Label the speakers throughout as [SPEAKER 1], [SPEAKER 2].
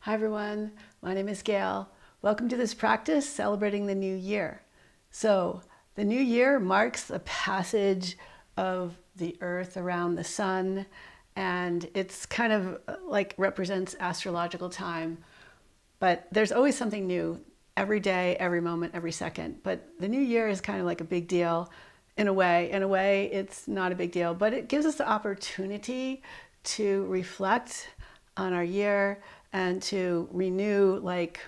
[SPEAKER 1] Hi everyone, my name is Gayle. Welcome to this practice celebrating the new year. So the new year marks the passage of the earth around the sun, and it's kind of like represents astrological time. But there's always something new every day, every moment, every second. But the new year is kind of like a big deal in a way. In a way, it's not a big deal, but it gives us the opportunity to reflect on our year and to renew like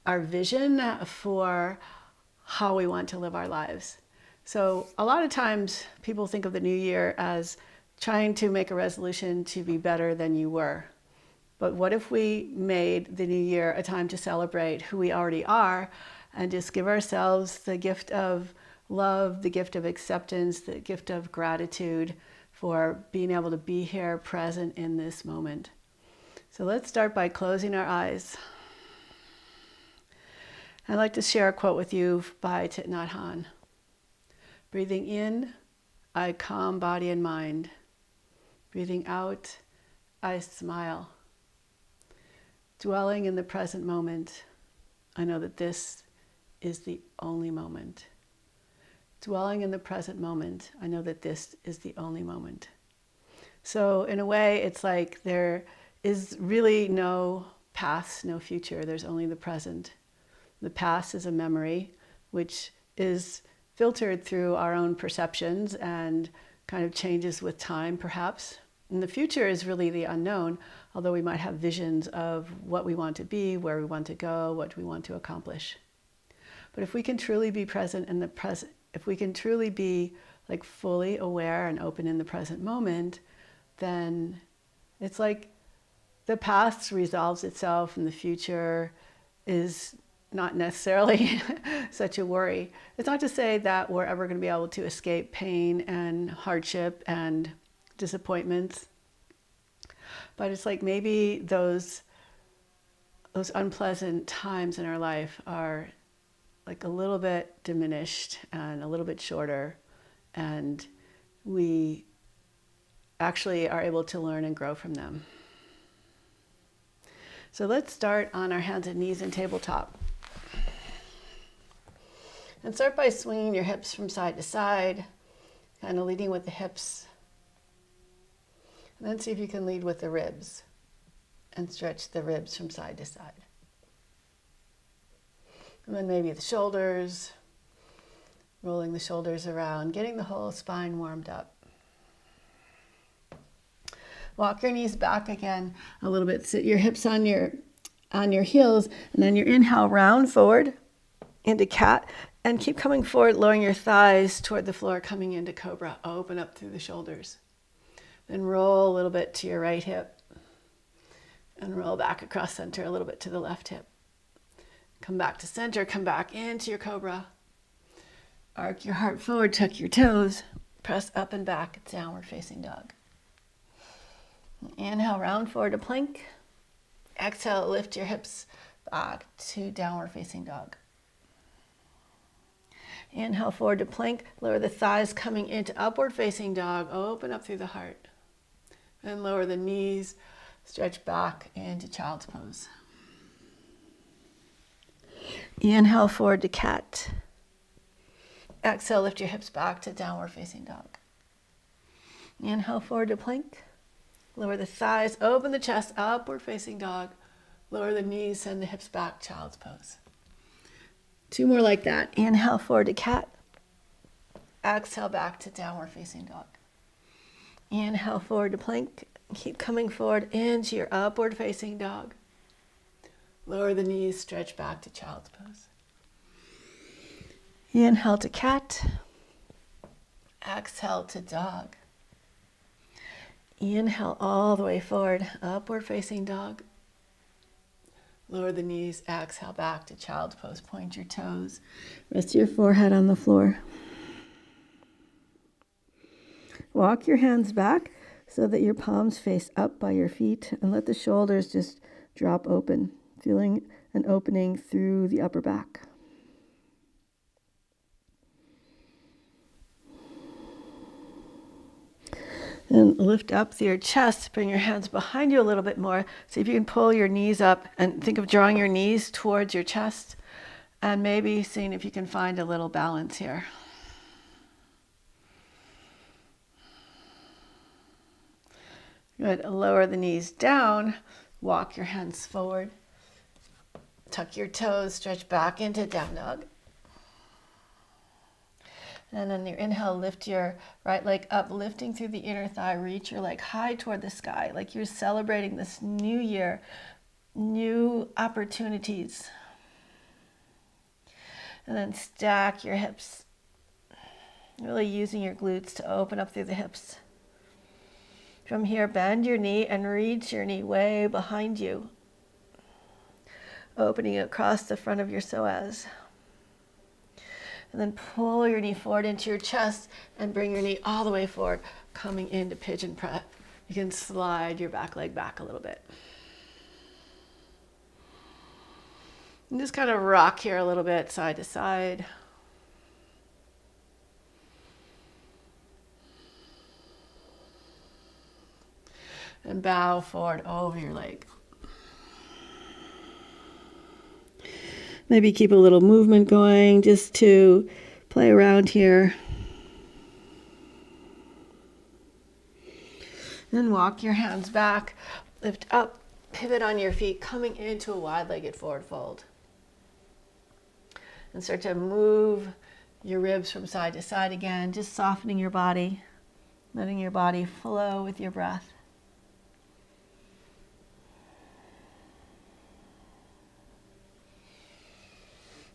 [SPEAKER 1] our vision for how we want to live our lives. So a lot of times people think of the new year as trying to make a resolution to be better than you were. But what if we made the new year a time to celebrate who we already are and just give ourselves the gift of love, the gift of acceptance, the gift of gratitude for being able to be here present in this moment. So let's start by closing our eyes. I'd like to share a quote with you by Thich Nhat Hanh. Breathing in, I calm body and mind. Breathing out, I smile. Dwelling in the present moment, I know that this is the only moment. Dwelling in the present moment, I know that this is the only moment. So in a way, it's like there is really no past, no future. There's only the present. The past is a memory, which is filtered through our own perceptions and kind of changes with time, perhaps. And the future is really the unknown, although we might have visions of what we want to be, where we want to go, what we want to accomplish. But if we can truly be present in the present, if we can truly be like fully aware and open in the present moment, then it's like the past resolves itself and the future is not necessarily such a worry. It's not to say that we're ever going to be able to escape pain and hardship and disappointments, but it's like maybe those unpleasant times in our life are like a little bit diminished and a little bit shorter, and we actually are able to learn and grow from them. So let's start on our hands and knees and tabletop. And start by swinging your hips from side to side, kind of leading with the hips. And then see if you can lead with the ribs and stretch the ribs from side to side. And then maybe the shoulders, rolling the shoulders around, getting the whole spine warmed up. Walk your knees back again a little bit. Sit your hips on your heels, and then your inhale, round forward into cat, and keep coming forward, lowering your thighs toward the floor, coming into cobra. Open up through the shoulders. Then roll a little bit to your right hip, and roll back across center a little bit to the left hip. Come back to center, come back into your cobra. Arc your heart forward, tuck your toes, press up and back, downward facing dog. Inhale, round forward to plank. Exhale, lift your hips back to downward facing dog. Inhale, forward to plank. Lower the thighs, coming into upward facing dog. Open up through the heart. And lower the knees, stretch back into child's pose. Inhale, forward to cat. Exhale, lift your hips back to downward facing dog. Inhale, forward to plank. Lower the thighs, open the chest, upward facing dog. Lower the knees, send the hips back, child's pose. 2 more like that. Inhale, forward to cat. Exhale, back to downward facing dog. Inhale, forward to plank. Keep coming forward into your upward facing dog. Lower the knees, stretch back to child's pose. Inhale to cat. Exhale to dog. Inhale all the way forward, upward facing dog. Lower the knees, exhale back to child's pose. Point your toes. Rest your forehead on the floor. Walk your hands back so that your palms face up by your feet, and let the shoulders just drop open, feeling an opening through the upper back. And lift up through your chest, bring your hands behind you a little bit more. See if you can pull your knees up and think of drawing your knees towards your chest and maybe seeing if you can find a little balance here. Good. Lower the knees down, walk your hands forward, tuck your toes, stretch back into down dog. And on your inhale, lift your right leg up, lifting through the inner thigh, reach your leg high toward the sky, like you're celebrating this new year, new opportunities. And then stack your hips, really using your glutes to open up through the hips. From here, bend your knee and reach your knee way behind you, opening across the front of your psoas. And then pull your knee forward into your chest and bring your knee all the way forward, coming into pigeon press. You can slide your back leg back a little bit. And just kind of rock here a little bit, side to side. And bow forward over your leg. Maybe keep a little movement going just to play around here. Then walk your hands back, lift up, pivot on your feet, coming into a wide-legged forward fold. And start to move your ribs from side to side again, just softening your body, letting your body flow with your breath.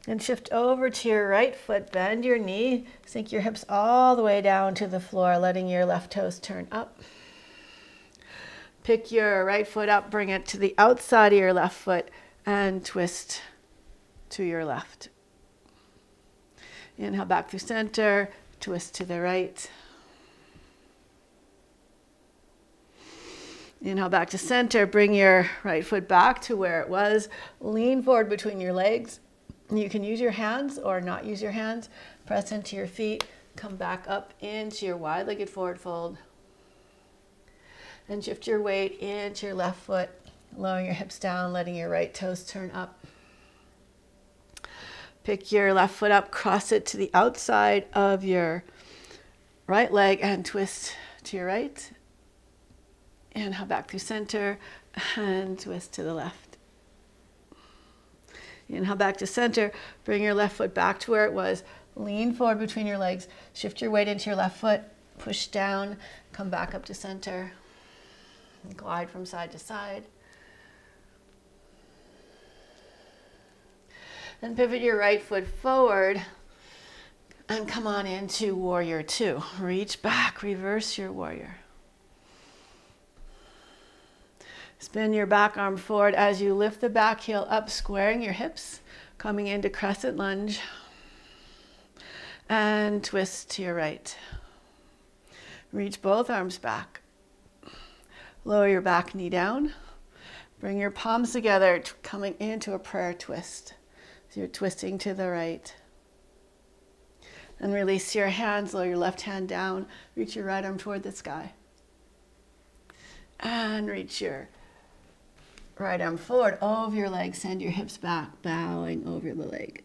[SPEAKER 1] And shift over to your right foot, bend your knee, sink your hips all the way down to the floor, letting your left toes turn up. Pick your right foot up, bring it to the outside of your left foot, and twist to your left. Inhale back through center, twist to the right. Inhale back to center, bring your right foot back to where it was. Lean forward between your legs. You can use your hands or not use your hands. Press into your feet. Come back up into your wide-legged forward fold. And shift your weight into your left foot, lowering your hips down, letting your right toes turn up. Pick your left foot up, cross it to the outside of your right leg and twist to your right. Inhale back through center and twist to the left. Inhale back to center, bring your left foot back to where it was. Lean forward between your legs, shift your weight into your left foot, push down, come back up to center, and glide from side to side. Then pivot your right foot forward and come on into warrior two. Reach back, reverse your warrior. Spin your back arm forward as you lift the back heel up, squaring your hips, coming into crescent lunge. And twist to your right. Reach both arms back. Lower your back knee down. Bring your palms together, coming into a prayer twist. So you're twisting to the right. And release your hands, lower your left hand down. Reach your right arm toward the sky. And reach your right arm forward over your leg, send your hips back, bowing over the leg.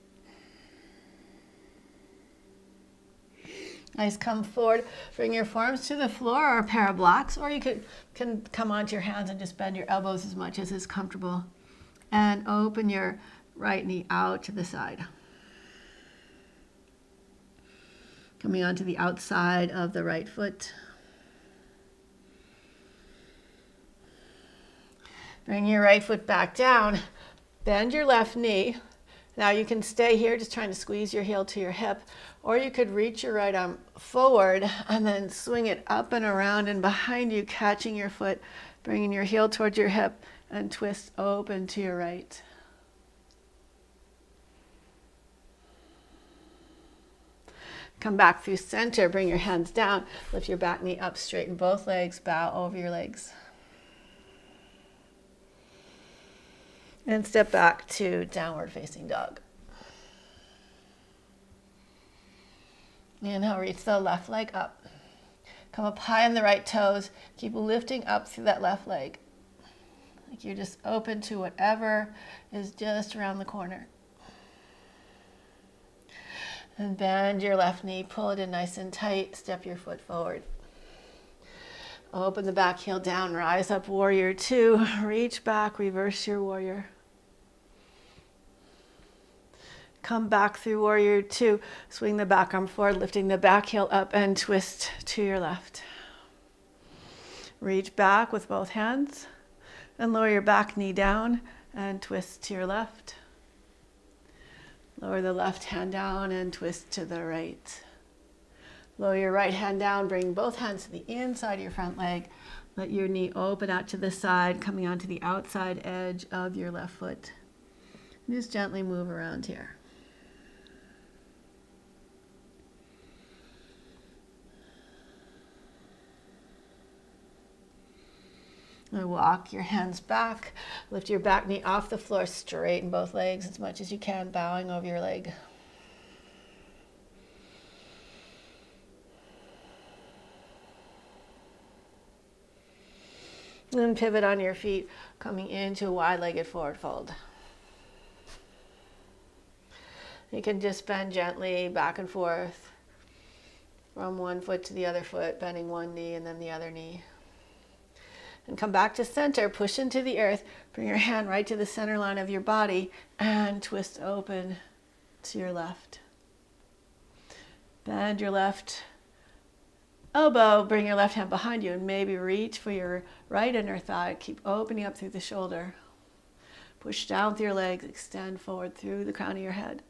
[SPEAKER 1] Nice, come forward, bring your forearms to the floor or a pair of blocks, or you can come onto your hands and just bend your elbows as much as is comfortable. And open your right knee out to the side. Coming onto the outside of the right foot. Bring your right foot back down, bend your left knee. Now you can stay here just trying to squeeze your heel to your hip, or you could reach your right arm forward and then swing it up and around and behind you, catching your foot, bringing your heel towards your hip and twist open to your right. Come back through center, bring your hands down, lift your back knee up, straighten both legs, bow over your legs. And step back to downward facing dog. Inhale, reach the left leg up. Come up high on the right toes. Keep lifting up through that left leg. Like you're just open to whatever is just around the corner. And bend your left knee, pull it in nice and tight, step your foot forward. Open the back heel down, rise up, warrior two, reach back, reverse your warrior. Come back through warrior two, swing the back arm forward, lifting the back heel up and twist to your left. Reach back with both hands and lower your back knee down and twist to your left. Lower the left hand down and twist to the right. Lower your right hand down, bring both hands to the inside of your front leg. Let your knee open out to the side, coming onto the outside edge of your left foot. Just gently move around here. And walk your hands back. Lift your back knee off the floor, straighten both legs as much as you can, bowing over your leg. And pivot on your feet, coming into a wide-legged forward fold. You can just bend gently back and forth from one foot to the other foot, bending one knee and then the other knee. And come back to center, push into the earth, bring your hand right to the center line of your body and twist open to your left. Bend your left elbow, bring your left hand behind you and maybe reach for your right inner thigh. Keep opening up through the shoulder. Push down through your legs, extend forward through the crown of your head.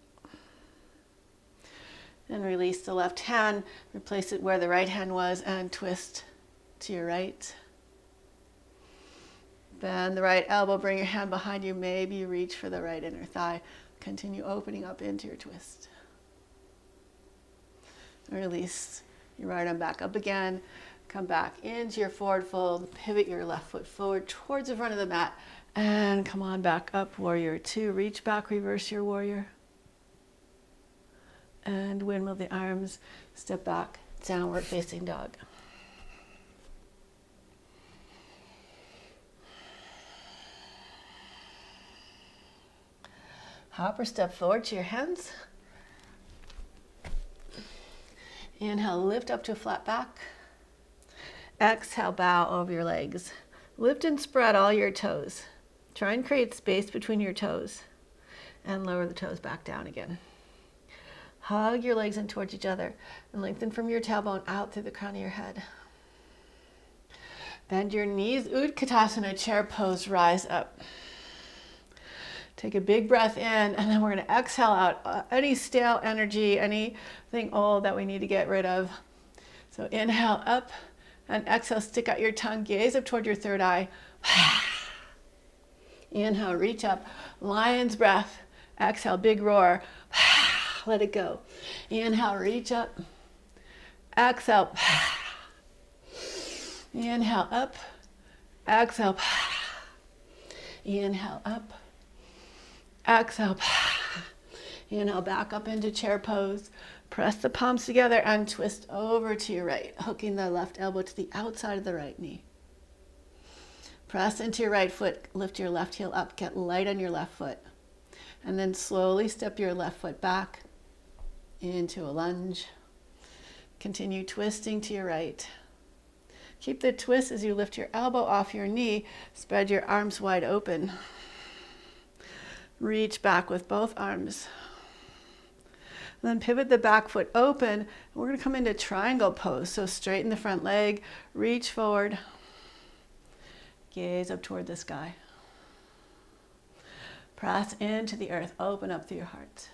[SPEAKER 1] And release the left hand, replace it where the right hand was and twist to your right. Bend the right elbow, bring your hand behind you, maybe reach for the right inner thigh. Continue opening up into your twist. Release your right arm back up again. Come back into your forward fold. Pivot your left foot forward towards the front of the mat. And come on back up, warrior two. Reach back, reverse your warrior. And windmill the arms. Step back, downward facing dog. Hop or step forward to your hands. Inhale, lift up to a flat back. Exhale, bow over your legs. Lift and spread all your toes. Try and create space between your toes. And lower the toes back down again. Hug your legs in towards each other. And lengthen from your tailbone out through the crown of your head. Bend your knees, Utkatasana, chair pose, rise up. Take a big breath in, and then we're going to exhale out any stale energy, anything old that we need to get rid of. So inhale up, and exhale, stick out your tongue, gaze up toward your third eye. Inhale, reach up, lion's breath. Exhale, big roar. Let it go. Inhale, reach up. Exhale. Inhale, up. Exhale. Inhale, up. Exhale. Inhale, back up into chair pose. Press the palms together and twist over to your right, hooking the left elbow to the outside of the right knee. Press into your right foot, lift your left heel up, get light on your left foot. And then slowly step your left foot back into a lunge. Continue twisting to your right. Keep the twist as you lift your elbow off your knee. Spread your arms wide open. Reach back with both arms. Then pivot the back foot open. We're going to come into triangle pose. So straighten the front leg, reach forward, gaze up toward the sky. Press into the earth, open up through your heart.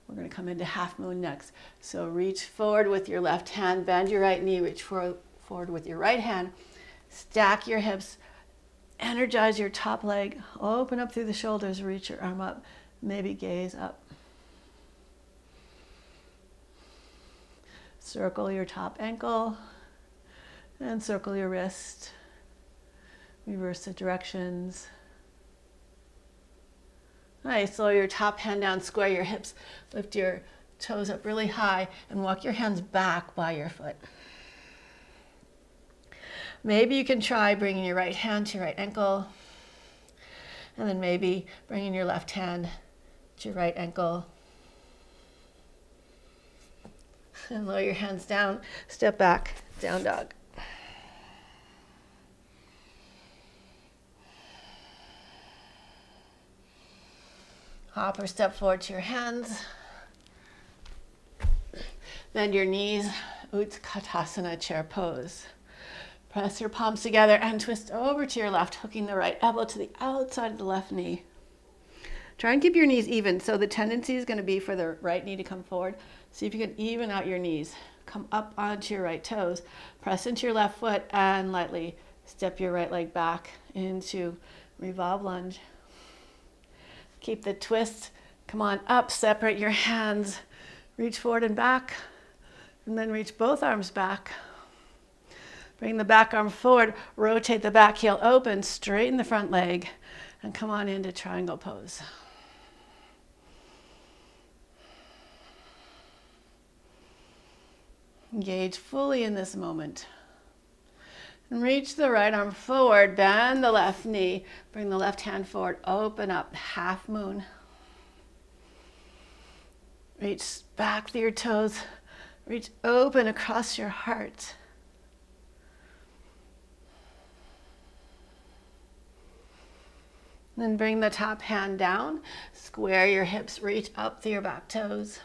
[SPEAKER 1] We're going to come into half moon next. So reach forward with your left hand, bend your right knee, reach forward with your right hand, stack your hips, energize your top leg, open up through the shoulders, reach your arm up, maybe gaze up. Circle your top ankle and circle your wrist. Reverse the directions. Nice, lower your top hand down, square your hips, lift your toes up really high and walk your hands back by your foot. Maybe you can try bringing your right hand to your right ankle, and then maybe bringing your left hand to your right ankle. And lower your hands down, step back, down dog. Hop or step forward to your hands. Bend your knees, Utkatasana chair pose. Press your palms together and twist over to your left, hooking the right elbow to the outside of the left knee. Try and keep your knees even. So the tendency is going to be for the right knee to come forward. See if you can even out your knees. Come up onto your right toes. Press into your left foot and lightly step your right leg back into revolve lunge. Keep the twist. Come on up, separate your hands. Reach forward and back. And then reach both arms back. Bring the back arm forward. Rotate the back heel open. Straighten the front leg. And come on into triangle pose. Engage fully in this moment. And reach the right arm forward, bend the left knee, bring the left hand forward, open up, half moon. Reach back through your toes, reach open across your heart. Then bring the top hand down, square your hips, reach up through your back toes.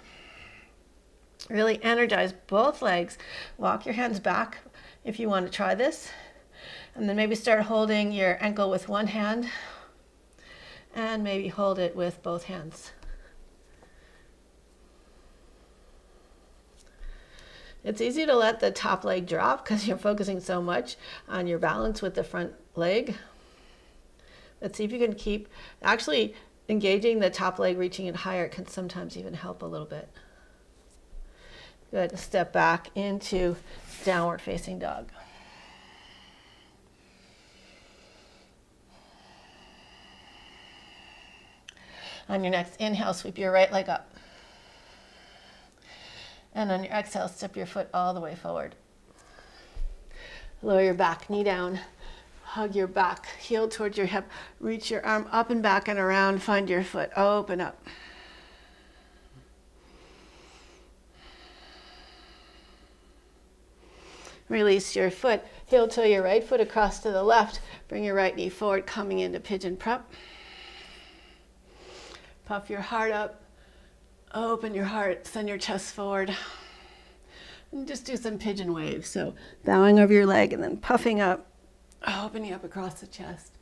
[SPEAKER 1] Really energize both legs. Walk your hands back if you want to try this. And then maybe start holding your ankle with one hand and maybe hold it with both hands. It's easy to let the top leg drop because you're focusing so much on your balance with the front leg. But see if you can keep actually engaging the top leg, reaching it higher can sometimes even help a little bit. Good. Step back into downward facing dog. On your next inhale, sweep your right leg up. And on your exhale, step your foot all the way forward. Lower your back, knee down. Hug your back, heel towards your hip. Reach your arm up and back and around. Find your foot. Open up. Release your foot, heel toe your right foot across to the left. Bring your right knee forward, coming into pigeon prep. Puff your heart up, open your heart, send your chest forward. And just do some pigeon waves. So bowing over your leg and then puffing up, opening up across the chest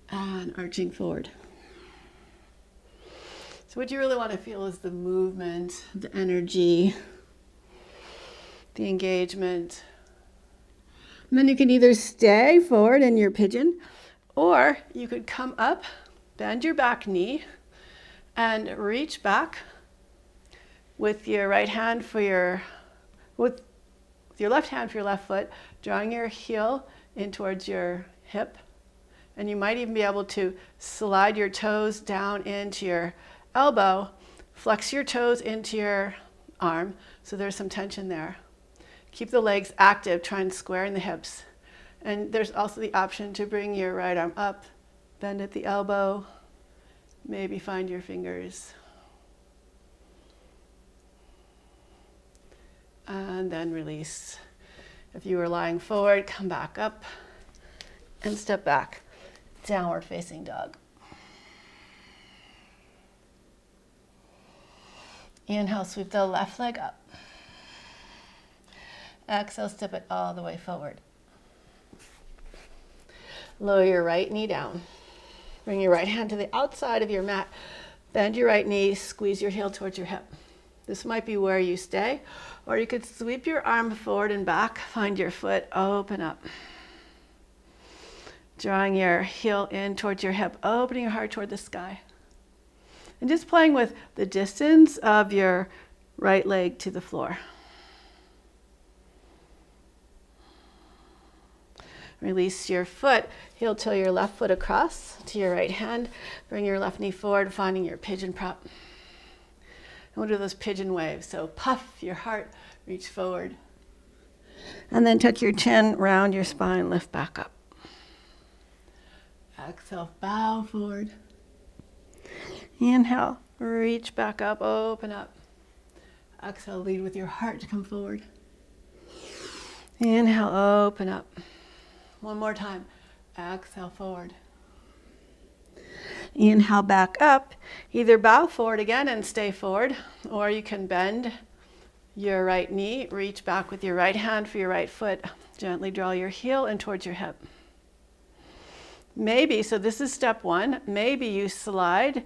[SPEAKER 1] and arching forward. So what you really want to feel is the movement, the energy, the engagement. And then you can either stay forward in your pigeon, or you could come up, bend your back knee, and reach back with your right hand for your, with your left hand for your left foot, drawing your heel in towards your hip. And you might even be able to slide your toes down into your elbow, flex your toes into your arm, so there's some tension there. Keep the legs active, try and square in the hips. And there's also the option to bring your right arm up, bend at the elbow, maybe find your fingers. And then release. If you were lying forward, come back up and step back. Downward facing dog. Inhale, sweep the left leg up. Exhale, step it all the way forward. Lower your right knee down. Bring your right hand to the outside of your mat. Bend your right knee, squeeze your heel towards your hip. This might be where you stay, or you could sweep your arm forward and back, find your foot, open up. Drawing your heel in towards your hip, opening your heart toward the sky. And just playing with the distance of your right leg to the floor. Release your foot, heel toe your left foot across to your right hand. Bring your left knee forward, finding your pigeon prep. we'll do those pigeon waves. So puff your heart, reach forward. And then tuck your chin, round your spine, lift back up. Exhale, bow forward. Inhale, reach back up, open up. Exhale, lead with your heart to come forward. Inhale, open up. One more time. Exhale, forward. Inhale, back up. Either bow forward again and stay forward, or you can bend your right knee, reach back with your right hand for your right foot. Gently draw your heel in towards your hip. Maybe, so this is step one, maybe you slide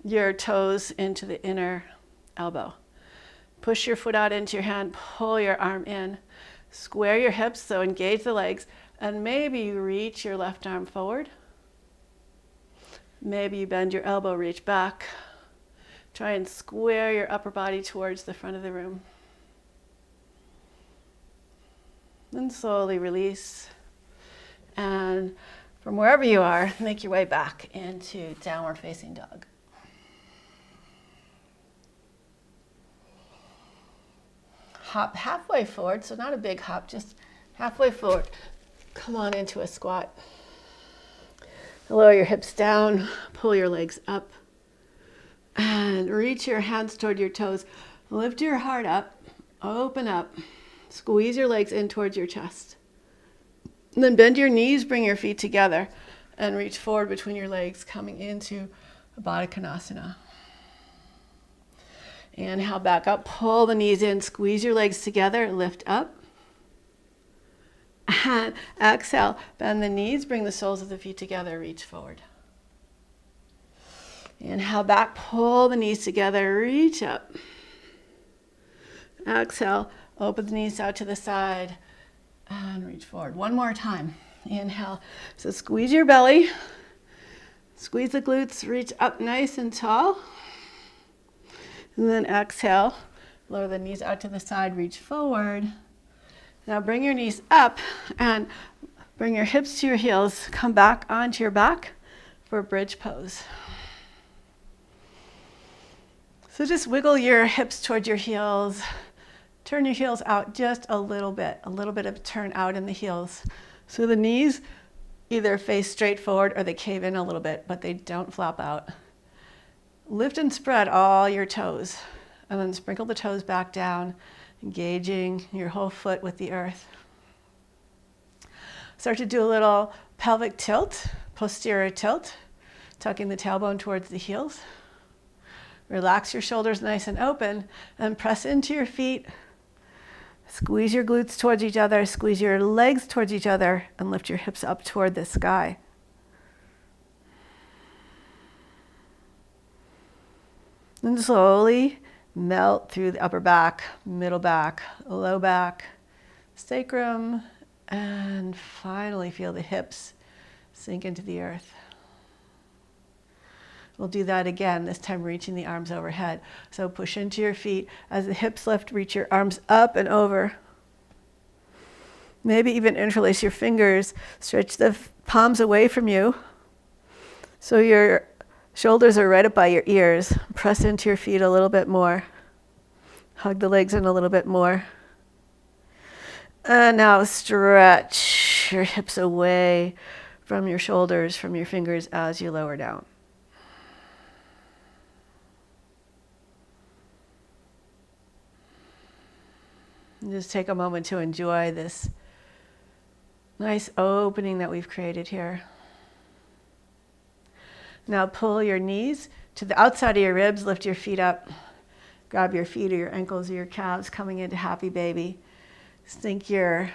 [SPEAKER 1] your toes into the inner elbow. Push your foot out into your hand, pull your arm in. Square your hips, so engage the legs, and maybe you reach your left arm forward. Maybe you bend your elbow, reach back. Try and square your upper body towards the front of the room. And slowly release. And from wherever you are, make your way back into downward facing dog. Hop halfway forward, so not a big hop, just halfway forward. Come on into a squat. Lower your hips down, pull your legs up, and reach your hands toward your toes. Lift your heart up, open up, squeeze your legs in towards your chest. And then bend your knees, bring your feet together, and reach forward between your legs, coming into Baddha Konasana. Inhale, back up, pull the knees in, squeeze your legs together, lift up. And exhale, bend the knees, bring the soles of the feet together, reach forward. Inhale, back, pull the knees together, reach up. Exhale, open the knees out to the side, and reach forward. One more time. Inhale, so squeeze your belly, squeeze the glutes, reach up nice and tall. And then exhale, lower the knees out to the side, reach forward. Now bring your knees up and bring your hips to your heels. Come back onto your back for bridge pose. So just wiggle your hips towards your heels. Turn your heels out just a little bit of turn out in the heels. So the knees either face straight forward or they cave in a little bit, but they don't flop out. Lift and spread all your toes, and then sprinkle the toes back down, engaging your whole foot with the earth. Start to do a little pelvic tilt, posterior tilt, tucking the tailbone towards the heels. Relax your shoulders nice and open, and press into your feet. Squeeze your glutes towards each other, squeeze your legs towards each other, and lift your hips up toward the sky. And slowly melt through the upper back, middle back, low back, sacrum, and finally feel the hips sink into the earth. We'll do that again, this time reaching the arms overhead. So push into your feet. As the hips lift, reach your arms up and over. Maybe even interlace your fingers, stretch the palms away from you so your shoulders are right up by your ears. Press into your feet a little bit more. Hug the legs in a little bit more. And now stretch your hips away from your shoulders, from your fingers as you lower down. And just take a moment to enjoy this nice opening that we've created here. Now pull your knees to the outside of your ribs, lift your feet up. Grab your feet or your ankles or your calves coming into happy baby. Sink your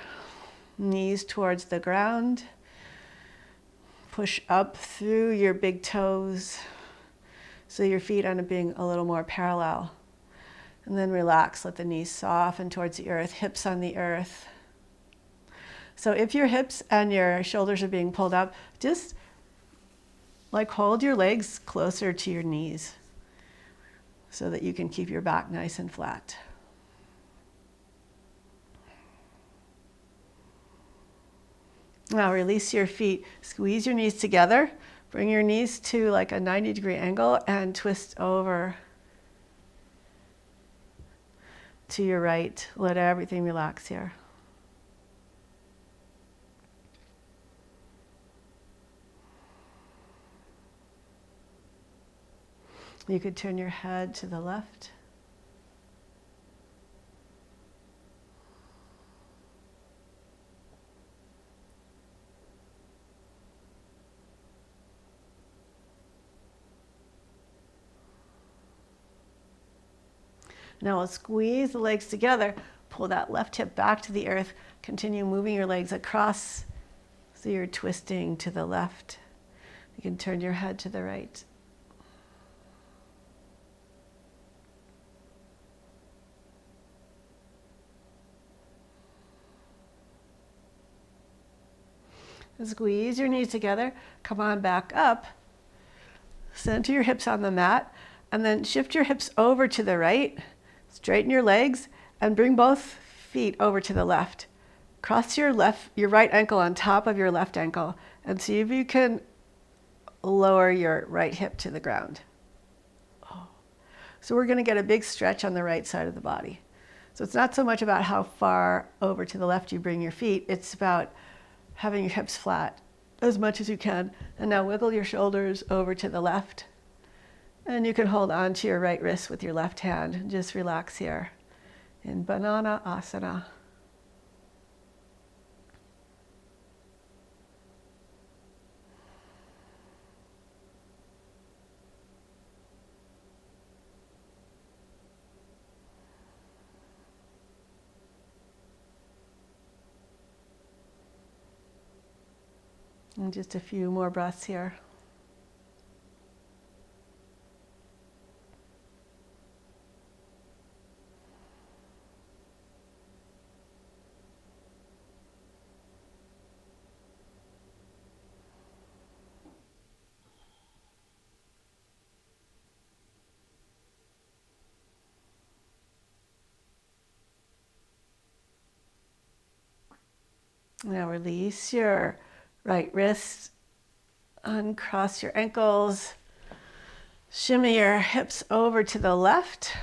[SPEAKER 1] knees towards the ground. Push up through your big toes so your feet end up being a little more parallel. And then relax, let the knees soften towards the earth, hips on the earth. So if your hips and your shoulders are being pulled up, just hold your legs closer to your knees so that you can keep your back nice and flat. Now release your feet, squeeze your knees together, bring your knees to like a 90-degree angle and twist over to your right. Let everything relax here. You could turn your head to the left. Now we'll squeeze the legs together, pull that left hip back to the earth, continue moving your legs across so you're twisting to the left. You can turn your head to the right. Squeeze your knees together, come on back up, center your hips on the mat, and then shift your hips over to the right, straighten your legs, and bring both feet over to the left. Cross your right ankle on top of your left ankle, and see if you can lower your right hip to the ground. So we're going to get a big stretch on the right side of the body. So it's not so much about how far over to the left you bring your feet, it's about having your hips flat as much as you can. And now wiggle your shoulders over to the left. And you can hold on to your right wrist with your left hand and just relax here in Banana Asana. And just a few more breaths here. Now release your right wrist, uncross your ankles, shimmy your hips over to the left,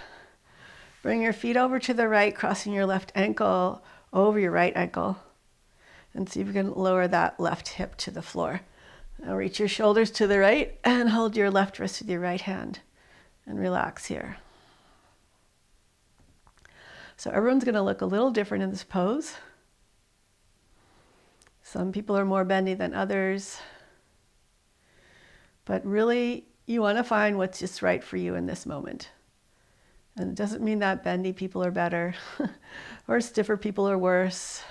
[SPEAKER 1] bring your feet over to the right, crossing your left ankle over your right ankle, and see if you can lower that left hip to the floor. Now reach your shoulders to the right and hold your left wrist with your right hand and relax here. So everyone's going to look a little different in this pose. Some people are more bendy than others, but really you want to find what's just right for you in this moment. And it doesn't mean that bendy people are better or stiffer people are worse.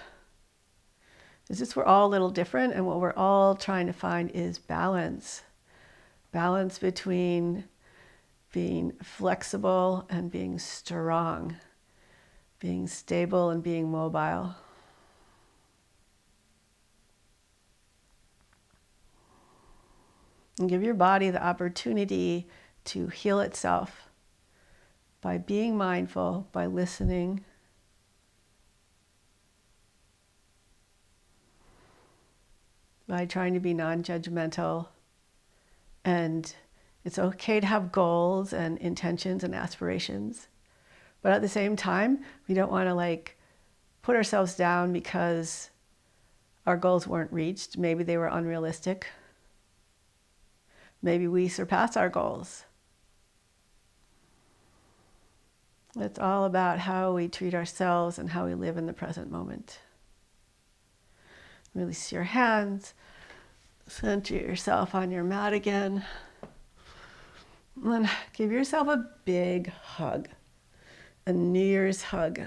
[SPEAKER 1] It's just we're all a little different, and what we're all trying to find is balance. Balance between being flexible and being strong, being stable and being mobile. And give your body the opportunity to heal itself by being mindful, by listening, by trying to be non-judgmental. And it's okay to have goals and intentions and aspirations. But at the same time, we don't want to put ourselves down because our goals weren't reached. Maybe they were unrealistic. Maybe we surpass our goals. It's all about how we treat ourselves and how we live in the present moment. Release your hands. Center yourself on your mat again. And then give yourself a big hug. A New Year's hug.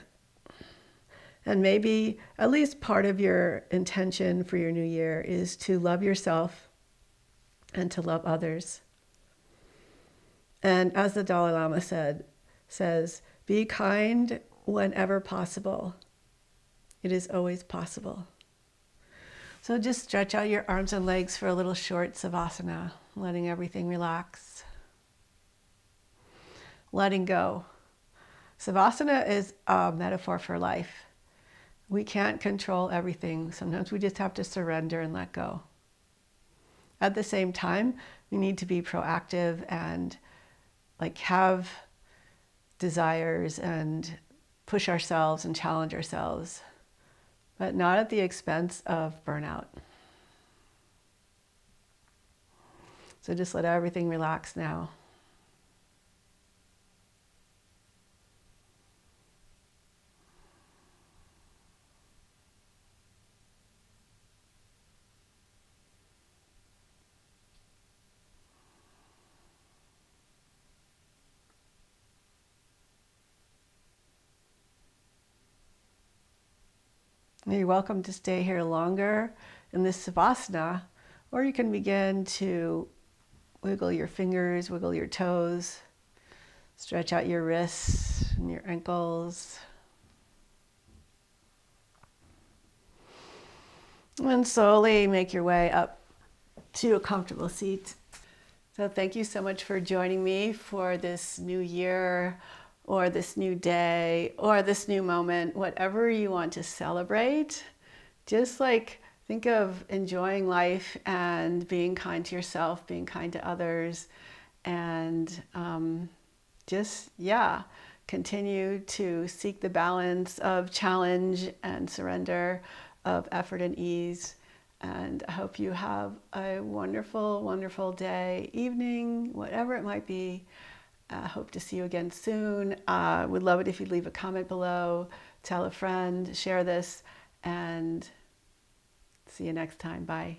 [SPEAKER 1] And maybe at least part of your intention for your new year is to love yourself and to love others. And as the Dalai Lama says, be kind whenever possible. It is always possible. So just stretch out your arms and legs for a little short savasana, letting everything relax. Letting go. Savasana is a metaphor for life. We can't control everything. Sometimes we just have to surrender and let go. At the same time, we need to be proactive and have desires and push ourselves and challenge ourselves, but not at the expense of burnout. So just let everything relax now. You're welcome to stay here longer in this Savasana, or you can begin to wiggle your fingers, wiggle your toes, stretch out your wrists and your ankles. And slowly make your way up to a comfortable seat. So thank you so much for joining me for this new year, or this new day, or this new moment, whatever you want to celebrate. Just like think of enjoying life and being kind to yourself, being kind to others, and continue to seek the balance of challenge and surrender, of effort and ease. And I hope you have a wonderful, wonderful day, evening, whatever it might be. I hope to see you again soon. Would love it if you'd leave a comment below, tell a friend, share this, and see you next time. Bye.